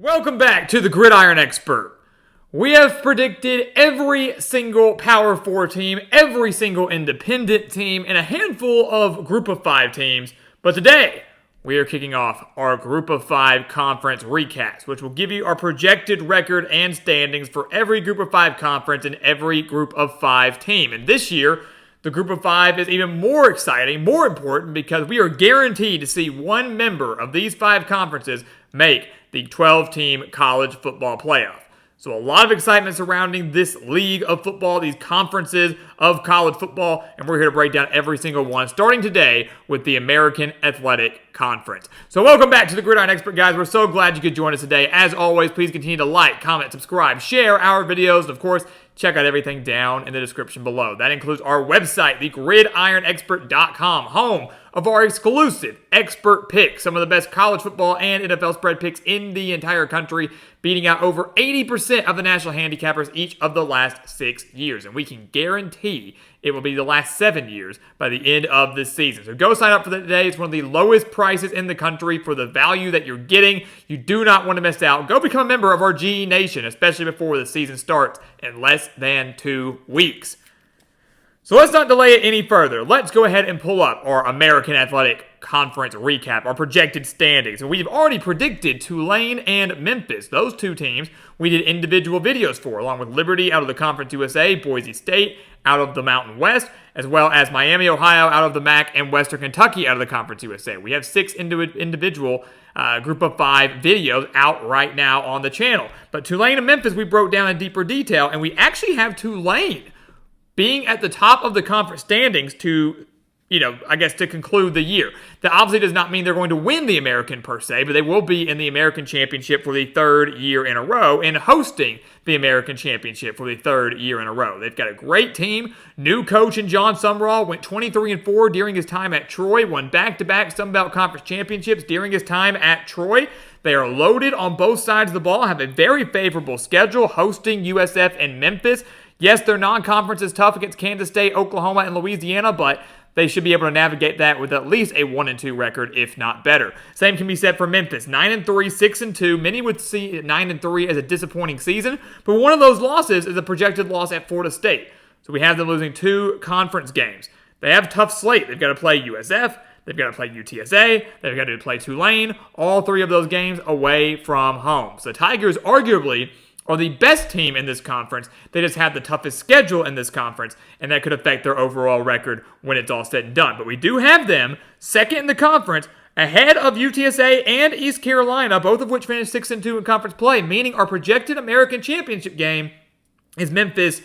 Welcome back to the Gridiron Expert. We have predicted every single Power 4 team, every single independent team, and a handful of Group of 5 teams. But today, we are kicking off our Group of 5 conference recaps, which will give you our projected record and standings for every Group of 5 conference and every Group of 5 team. And this year, the Group of 5 is even more exciting, more important, because we are guaranteed to see one member of these 5 conferences make the 12-team college football playoff. So a lot of excitement surrounding this league of football, these conferences of college football, and we're here to break down every single one, starting today with the American Athletic Conference. So welcome back to the Gridiron Expert, guys. We're so glad you could join us today. As always, please continue to like, comment, subscribe, share our videos, and of course, check out everything down in the description below. That includes our website, thegridironexpert.com, home of our exclusive expert picks. Some of the best college football and NFL spread picks in the entire country, beating out over 80% of the national handicappers each of the last 6 years. And we can guarantee it will be the last 7 years by the end of this season. So go sign up for that today. It's one of the lowest prices in the country for the value that you're getting. You do not want to miss out. Go become a member of our GE Nation, especially before the season starts in less than 2 weeks. So let's not delay it any further. Let's go ahead and pull up our American Athletic Conference recap, our projected standings. And we've already predicted Tulane and Memphis. Those two teams we did individual videos for, along with Liberty out of the Conference USA, Boise State out of the Mountain West, as well as Miami, Ohio out of the MAC, and Western Kentucky out of the Conference USA. We have 6 individual Group of 5 videos out right now on the channel. But Tulane and Memphis we broke down in deeper detail, and we actually have Tulane being at the top of the conference standings to, to conclude the year. That obviously does not mean they're going to win the American per se, but they will be in the American Championship for the 3rd year in a row and hosting the American Championship for the 3rd year in a row. They've got a great team. New coach in John Sumrall went 23-4 during his time at Troy, won back-to-back Sun Belt Conference championships during his time at Troy. They are loaded on both sides of the ball, have a very favorable schedule, hosting USF and Memphis. Yes, their non-conference is tough against Kansas State, Oklahoma, and Louisiana, but they should be able to navigate that with at least a 1-2 record, if not better. Same can be said for Memphis. 9-3, 6-2. Many would see 9-3 as a disappointing season, but one of those losses is a projected loss at Florida State. So we have them losing 2 conference games. They have a tough slate. They've got to play USF. They've got to play UTSA. They've got to play Tulane. All 3 of those games away from home. So the Tigers arguably are the best team in this conference. They just have the toughest schedule in this conference, and that could affect their overall record when it's all said and done. But we do have them second in the conference, ahead of UTSA and East Carolina, both of which finished 6-2 in conference play, meaning our projected American Championship game is Memphis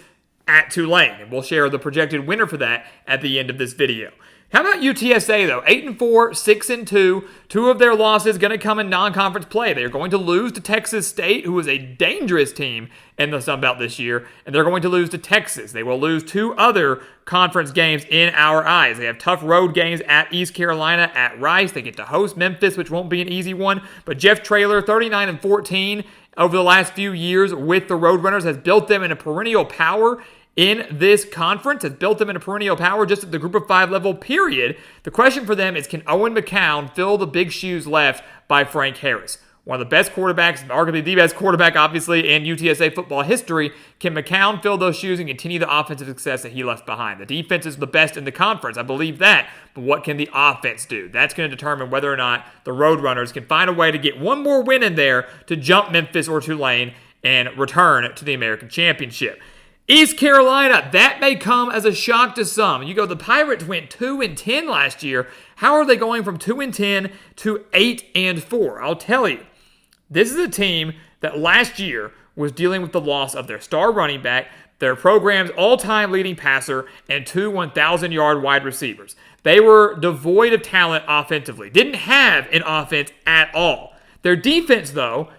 at Tulane. And we'll share the projected winner for that at the end of this video. How about UTSA, though? 8-4, 6-2. 2 of their losses going to come in non-conference play. They're going to lose to Texas State, who is a dangerous team in the Sun Belt this year, and they're going to lose to Texas. They will lose 2 other conference games in our eyes. They have tough road games at East Carolina, at Rice. They get to host Memphis, which won't be an easy one. But Jeff Traylor, 39-14 over the last few years with the Roadrunners, has built them in a perennial power in this conference, has built them into perennial power just at the Group of 5 level, period. The question for them is, can Owen McCown fill the big shoes left by Frank Harris? One of the best quarterbacks, arguably the best quarterback, obviously, in UTSA football history. Can McCown fill those shoes and continue the offensive success that he left behind? The defense is the best in the conference. I believe that. But what can the offense do? That's going to determine whether or not the Roadrunners can find a way to get one more win in there to jump Memphis or Tulane and return to the American Championship. East Carolina, that may come as a shock to some. You go, the Pirates went 2-10 last year. How are they going from 2-10 to 8-4? I'll tell you. This is a team that last year was dealing with the loss of their star running back, their program's all-time leading passer, and 2 1,000-yard wide receivers. They were devoid of talent offensively. Didn't have an offense at all. Their defense, though,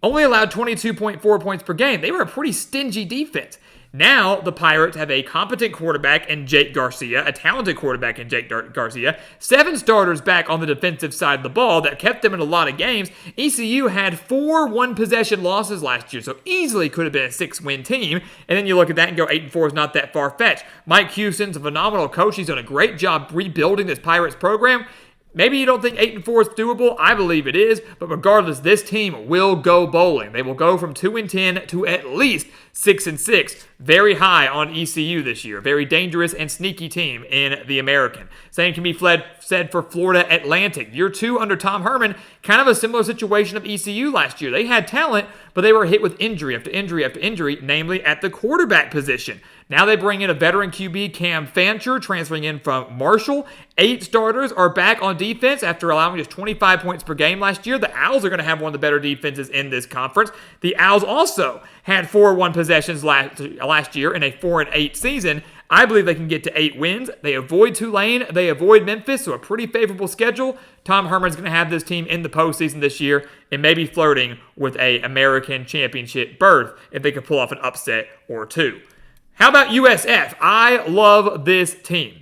only allowed 22.4 points per game. They were a pretty stingy defense. Now, the Pirates have a competent quarterback in Jake Garcia, a talented quarterback in Jake Garcia, 7 starters back on the defensive side of the ball that kept them in a lot of games. ECU had 4 one-possession losses last year, so easily could have been a 6-win team. And then you look at that and go 8-4 is not that far-fetched. Mike Houston's a phenomenal coach. He's done a great job rebuilding this Pirates program. Maybe you don't think 8-4 is doable. I believe it is. But regardless, this team will go bowling. They will go from 2-10 to at least 6-6. Very high on ECU this year. Very dangerous and sneaky team in the American. Same can be said for Florida Atlantic. Year 2 under Tom Herman, kind of a similar situation of ECU last year. They had talent, but they were hit with injury after injury after injury, namely at the quarterback position. Now they bring in a veteran QB, Cam Fancher, transferring in from Marshall. 8 starters are back on defense after allowing just 25 points per game last year. The Owls are going to have one of the better defenses in this conference. The Owls also had 4-1 possessions last year in a 4-8 season. I believe they can get to 8 wins. They avoid Tulane. They avoid Memphis, so a pretty favorable schedule. Tom Herman's going to have this team in the postseason this year and maybe flirting with a American Championship berth if they could pull off an upset or two. How about USF? I love this team.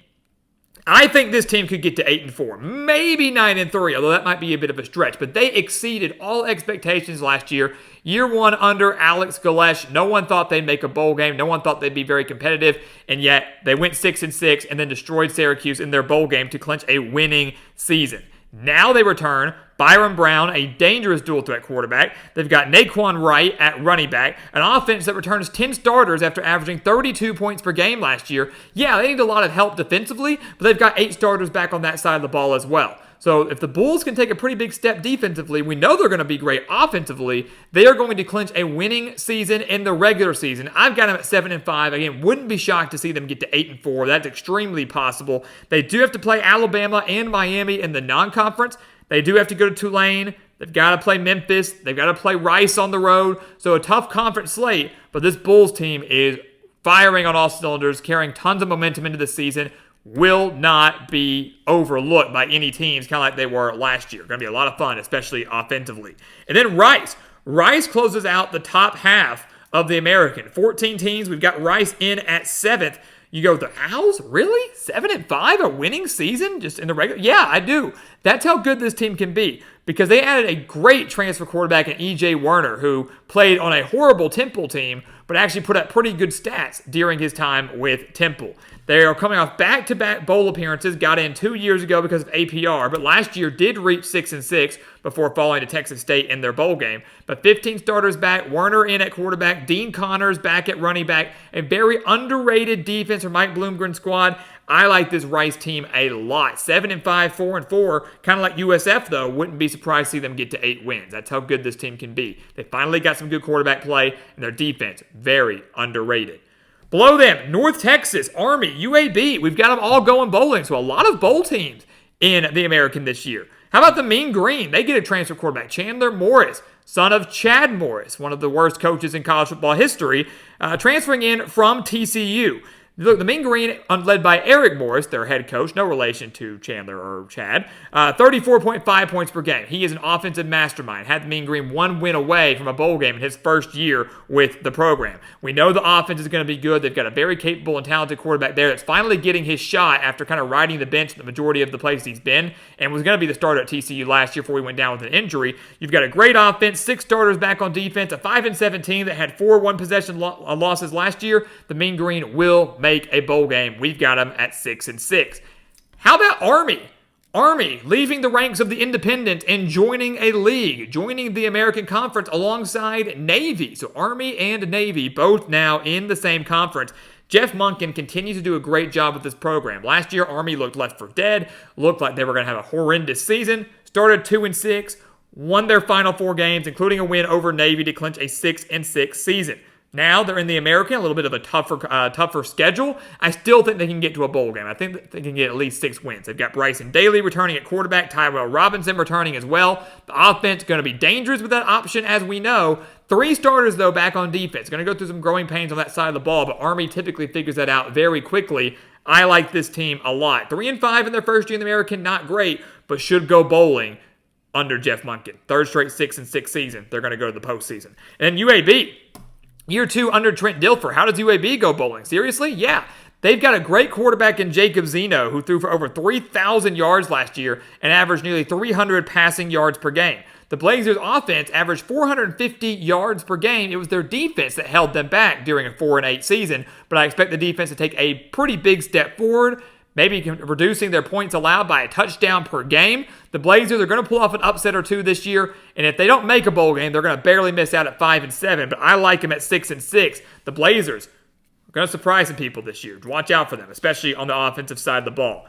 I think this team could get to 8-4, maybe 9-3, although that might be a bit of a stretch. But they exceeded all expectations last year. Year 1 under Alex Galesh, no one thought they'd make a bowl game. No one thought they'd be very competitive. And yet they went 6-6 and then destroyed Syracuse in their bowl game to clinch a winning season. Now they return Byron Brown, a dangerous dual threat quarterback. They've got Naquan Wright at running back, an offense that returns 10 starters after averaging 32 points per game last year. Yeah, they need a lot of help defensively, but they've got 8 starters back on that side of the ball as well. So if the Bulls can take a pretty big step defensively, we know they're going to be great offensively. They are going to clinch a winning season in the regular season. I've got them at 7-5. Again, wouldn't be shocked to see them get to 8-4. That's extremely possible. They do have to play Alabama and Miami in the non-conference. They do have to go to Tulane. They've got to play Memphis. They've got to play Rice on the road. So a tough conference slate, but this Bulls team is firing on all cylinders, carrying tons of momentum into the season. Will not be overlooked by any teams, kind of like they were last year. Going to be a lot of fun, especially offensively. And then Rice. Rice closes out the top half of the American. 14 teams. We've got Rice in at 7th. You go, the Owls? Really? 7-5? A winning season? Just in the regular? Yeah, I do. That's how good this team can be. Because they added a great transfer quarterback in E.J. Werner, who played on a horrible Temple team, but actually put up pretty good stats during his time with Temple. They are coming off back-to-back bowl appearances, got in 2 years ago because of APR, but last year did reach 6-6 before falling to Texas State in their bowl game. But 15 starters back, Werner in at quarterback, Dean Connors back at running back, a very underrated defense from Mike Bloomgren's squad. I like this Rice team a lot. 7-5, 4-4, kind of like USF though. Wouldn't be surprised to see them get to 8 wins. That's how good this team can be. They finally got some good quarterback play, and their defense, very underrated. Below them, North Texas, Army, UAB. We've got them all going bowling, so a lot of bowl teams in the American this year. How about the Mean Green? They get a transfer quarterback, Chandler Morris, son of Chad Morris, one of the worst coaches in college football history, transferring in from TCU. Look, the Mean Green, led by Eric Morris, their head coach, no relation to Chandler or Chad, 34.5 points per game. He is an offensive mastermind. Had the Mean Green 1 win away from a bowl game in his first year with the program. We know the offense is going to be good. They've got a very capable and talented quarterback there that's finally getting his shot after kind of riding the bench the majority of the places he's been, and was going to be the starter at TCU last year before he went down with an injury. You've got a great offense, 6 starters back on defense, a 5-17 that had 4 1-possession losses last year. The Mean Green will make a bowl game. We've got them at 6-6. How about Army? Army leaving the ranks of the independent and joining a league, joining the American Conference alongside Navy. So Army and Navy both now in the same conference. Jeff Monken continues to do a great job with this program. Last year, Army looked left for dead, looked like they were going to have a horrendous season, started 2-6, won their final 4 games, including a win over Navy to clinch a 6-6 season. Now they're in the American, a little bit of a tougher schedule. I still think they can get to a bowl game. I think that they can get at least 6 wins. They've got Bryson Daly returning at quarterback, Tyrell Robinson returning as well. The offense going to be dangerous with that option, as we know. 3 starters, though, back on defense. Going to go through some growing pains on that side of the ball, but Army typically figures that out very quickly. I like this team a lot. 3-5 in their first year in the American, not great, but should go bowling under Jeff Monken. 3rd straight 6-6 season. They're going to go to the postseason. And UAB. Year 2 under Trent Dilfer. How does UAB go bowling? Seriously? Yeah. They've got a great quarterback in Jacob Zeno, who threw for over 3,000 yards last year and averaged nearly 300 passing yards per game. The Blazers' offense averaged 450 yards per game. It was their defense that held them back during a 4-8 season, but I expect the defense to take a pretty big step forward. maybe reducing their points allowed by a touchdown per game. The Blazers are going to pull off an upset or two this year, and if they don't make a bowl game, they're going to barely miss out at 5-7, but I like them at 6-6. The Blazers are going to surprise some people this year. Watch out for them, especially on the offensive side of the ball.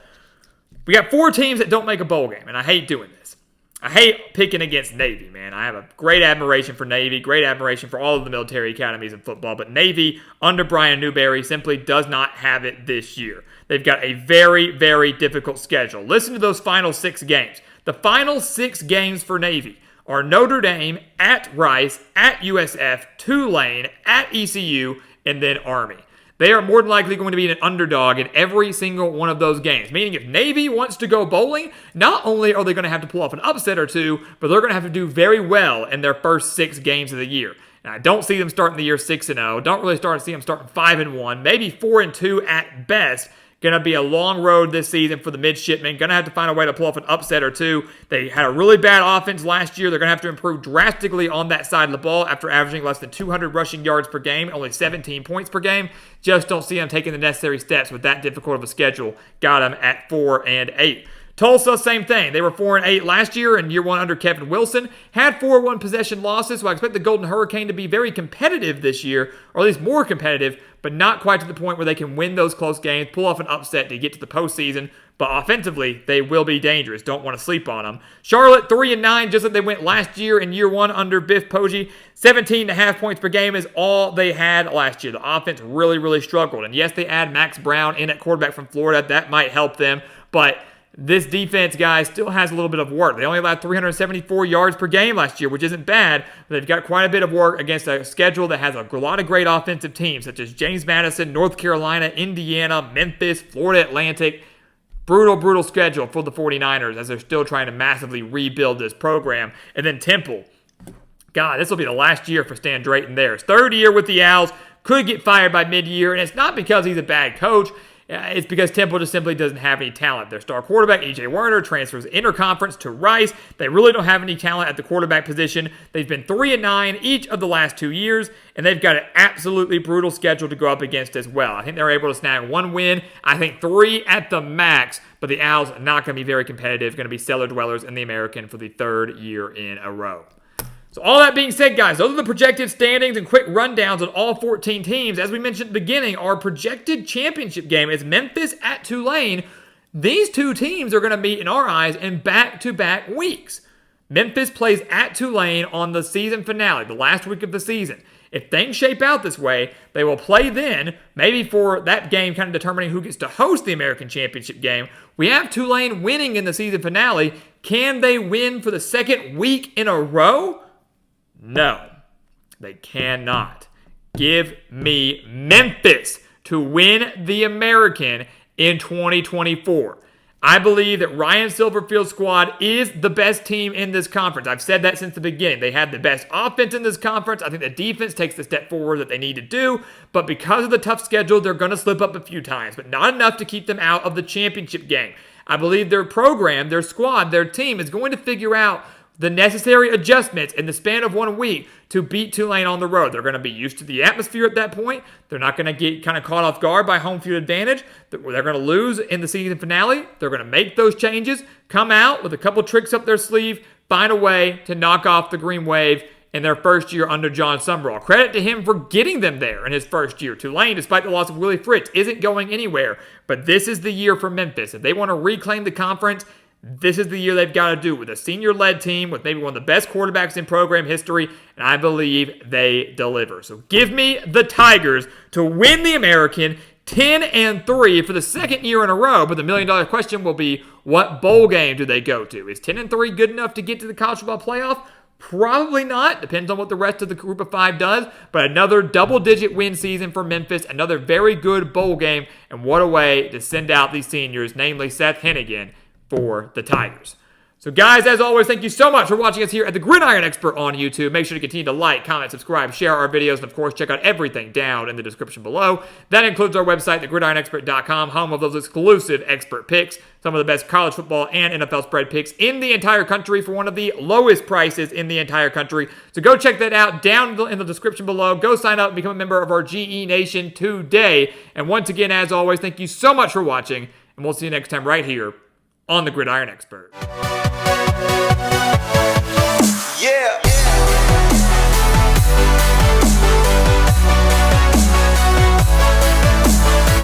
We got 4 teams that don't make a bowl game, and I hate doing this. I hate picking against Navy, man. I have a great admiration for Navy, great admiration for all of the military academies in football, but Navy, under Brian Newberry, simply does not have it this year. They've got a very, very difficult schedule. Listen to those final 6 games. The final 6 games for Navy are Notre Dame, at Rice, at USF, Tulane, at ECU, and then Army. They are more than likely going to be an underdog in every single one of those games. Meaning if Navy wants to go bowling, not only are they going to have to pull off an upset or two, but they're going to have to do very well in their first 6 games of the year. And I don't see them starting the year 6-0. Don't really see them starting 5-1, maybe 4-2 at best. Going to be a long road this season for the midshipmen. Going to have to find a way to pull off an upset or two. They had a really bad offense last year. They're going to have to improve drastically on that side of the ball after averaging less than 200 rushing yards per game, only 17 points per game. Just don't see them taking the necessary steps with that difficult of a schedule. Got them at 4-8. Tulsa, same thing. They were 4-8 last year in year 1 under Kevin Wilson. Had 4 1-possession losses, so I expect the Golden Hurricane to be very competitive this year, or at least more competitive, but not quite to the point where they can win those close games, pull off an upset to get to the postseason. But offensively, they will be dangerous. Don't want to sleep on them. Charlotte, 3-9, just like they went last year in year 1 under Biff Poggi. 17.5 points per game is all they had last year. The offense really, really struggled. And yes, they add Max Brown in at quarterback from Florida. That might help them, but this defense, guys, still has a little bit of work. They only allowed 374 yards per game last year, which isn't bad. They've got quite a bit of work against a schedule that has a lot of great offensive teams, such as James Madison, North Carolina, Indiana, Memphis, Florida Atlantic. Brutal, brutal schedule for the 49ers as they're still trying to massively rebuild this program. And then Temple. God, this will be the last year for Stan Drayton there. His 3rd year with the Owls. Could get fired by mid-year, and it's not because he's a bad coach. It's because Temple just simply doesn't have any talent. Their star quarterback, E.J. Werner, transfers interconference to Rice. They really don't have any talent at the quarterback position. They've been 3-9 each of the last 2 years, and they've got an absolutely brutal schedule to go up against as well. I think they're able to snag 1 win. I think 3 at the max, but the Owls are not going to be very competitive. Going to be cellar dwellers in the American for the 3rd year in a row. So all that being said, guys, those are the projected standings and quick rundowns on all 14 teams. As we mentioned at the beginning, our projected championship game is Memphis at Tulane. These 2 teams are going to meet, in our eyes, in back-to-back weeks. Memphis plays at Tulane on the season finale, the last week of the season. If things shape out this way, they will play then, maybe for that game kind of determining who gets to host the American Championship game. We have Tulane winning in the season finale. Can they win for the 2nd week in a row? No, they cannot. Give me Memphis to win the American in 2024. I believe that Ryan Silverfield's squad is the best team in this conference. I've said that since the beginning. They have the best offense in this conference. I think the defense takes the step forward that they need to do. But because of the tough schedule, they're going to slip up a few times, but not enough to keep them out of the championship game. I believe their program, their squad, their team is going to figure out the necessary adjustments in the span of 1 week to beat Tulane on the road. They're going to be used to the atmosphere at that point. They're not going to get kind of caught off guard by home field advantage. They're going to lose in the season finale. They're going to make those changes, come out with a couple tricks up their sleeve, find a way to knock off the Green Wave in their first year under John Summerall. Credit to him for getting them there in his first year. Tulane, despite the loss of Willie Fritz, isn't going anywhere. But this is the year for Memphis. If they want to reclaim the conference, this is the year they've got to do it with a senior-led team with maybe one of the best quarterbacks in program history, and I believe they deliver. So give me the Tigers to win the American 10-3 for the 2nd year in a row, but the million-dollar question will be, what bowl game do they go to? Is 10-3 good enough to get to the college football playoff? Probably not. Depends on what the rest of the group of 5 does, but another double-digit win season for Memphis, another very good bowl game, and what a way to send out these seniors, namely Seth Hennigan, for the Tigers. So guys, as always, thank you so much for watching us here at the Gridiron Expert on YouTube. Make sure to continue to like, comment, subscribe, share our videos, and of course, check out everything down in the description below. That includes our website, thegridironexpert.com, home of those exclusive expert picks, some of the best college football and NFL spread picks in the entire country for one of the lowest prices in the entire country. So go check that out down in the description below. Go sign up and become a member of our GE Nation today. And once again, as always, thank you so much for watching, and and we'll see you next time right here on the Gridiron Expert.